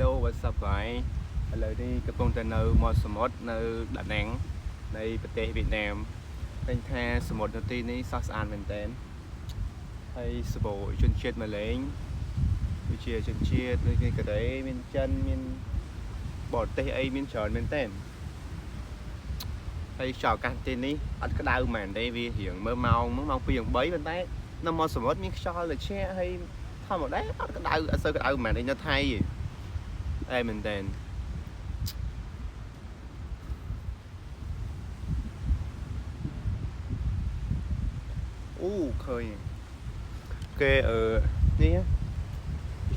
Hello what's up ឥឡូវនេះកំពុងតែនៅមាត់សមុទ្រនៅដាណាំងនៃប្រទេសវៀតណាមឃើញថាសមុទ្រនៅទីនេះស្រស់ស្អាតមែនទែនហើយសម្បូរជនជាតិម៉ាឡេដូចជាជនជាតិដូចជាកូរ៉េមានចិនមានបរទេសអីមានច្រើនមែនទែនហើយខ្យល់អាកាសទីនេះអត់ក្តៅមែនទេវារៀងមើលម៉ោង2 3ប៉ុន្តែនៅមាត់សមុទ្រមានខ្យល់ត្រជាក់ហើយធម្មតាអត់ក្តៅអត់សូវក្តៅមែនទេនៅថៃអីមែនទែនអូឃើញគេនេះ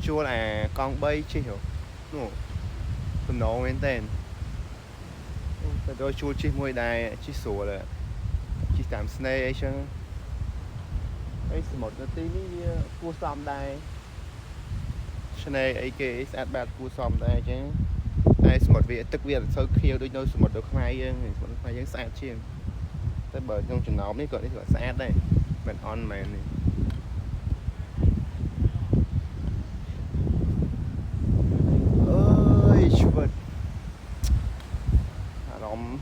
ជួលអាកង់3ជិះនោះសំណងមែនទែនទៅដល់ជួលជិះមួយដែរជិះស្រួលជិះតាមស្នេហ៍អីចឹងហើយសមុទ្រនៅទីនេះវាគួរសមដែរឆ្នេរអីគេស្អាតបាតគួរសមដែរអញ្ចឹងតែសមុទ្រវាទឹកវាអត់សូវខៀវដូចនៅសមុទ្រនៅខ្មែរយើងសមុទ្រខ្មែរយើងស្អាតជាងតែបើក្នុងចំណោមនេះគាត់នេះក៏ស្អាតដែរមិនអន់មែននេះអើយជីវិតអារម្មណ៍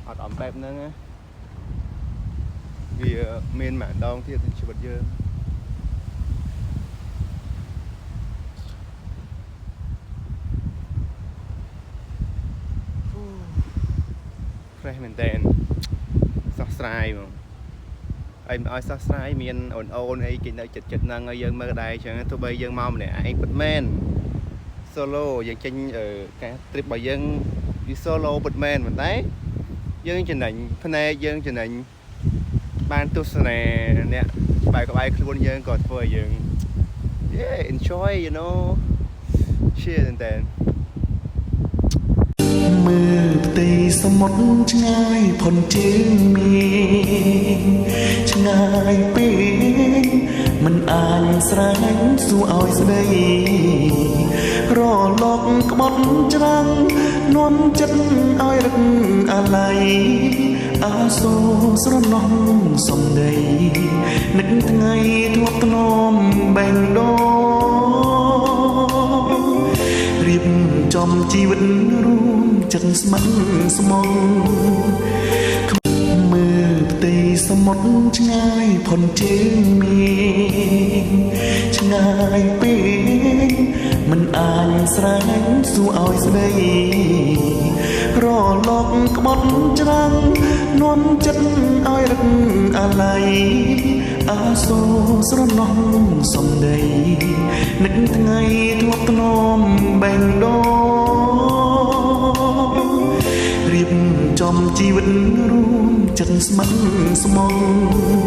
អត់អមបែបហ្នឹងណាវាមានម្ដងទៀតជីវិតយើងfresh មែនតើសោះស្រាយហ្មងអីមិនឲ្យសោះស្រាយមានអូនអីគេនៅចិត្តហ្នឹងឲ្យយើងមើលដែរអញ្ចឹងទោះបីយើងមកម្នាក់ឯងពិតមែន solo យើងចេញការ trip របស់យើងវា solo ពិតមែនប៉ុន្តែយើងចំណេញភ្នែកយើងចំណេញបានទស្សនាអ្នកក្បែរខ្លួនយើងក៏ធ្វើឲ្យយើង enjoy you know share មែនតើมือตีสมุทรឆ្ងាយផុនជើងមានឆ្ងាយពេកមិនអាចស្រែងសួរឲ្យស្ដីរលកក្បត់ច្រាំងនាំចិត្តឲ្យរឹកអាឡ័យអាសូរស្រណោះសំដីនឹកថ្ងៃធ្លាប់ធ្នមបែងដូររៀបចំជីវិតរួមចិត្តស្ម័គ្រស្មងមើលផ្ទៃសមុទ្រឆ្ងាយផុនជើងមានឆ្ងាយពេកមិនអាចស្រែងសួរឲ្យស្ដីរលកក្បត់ច្រាំងនាំចិត្តឲ្យរឹកអាឡ័យអាសូរស្រណោះសំដីនឹកថ្ងៃធ្លាប់ធ្នមបែងដូររៀបចំជីវិតរួមចិត្តស្ម័គ្រស្មង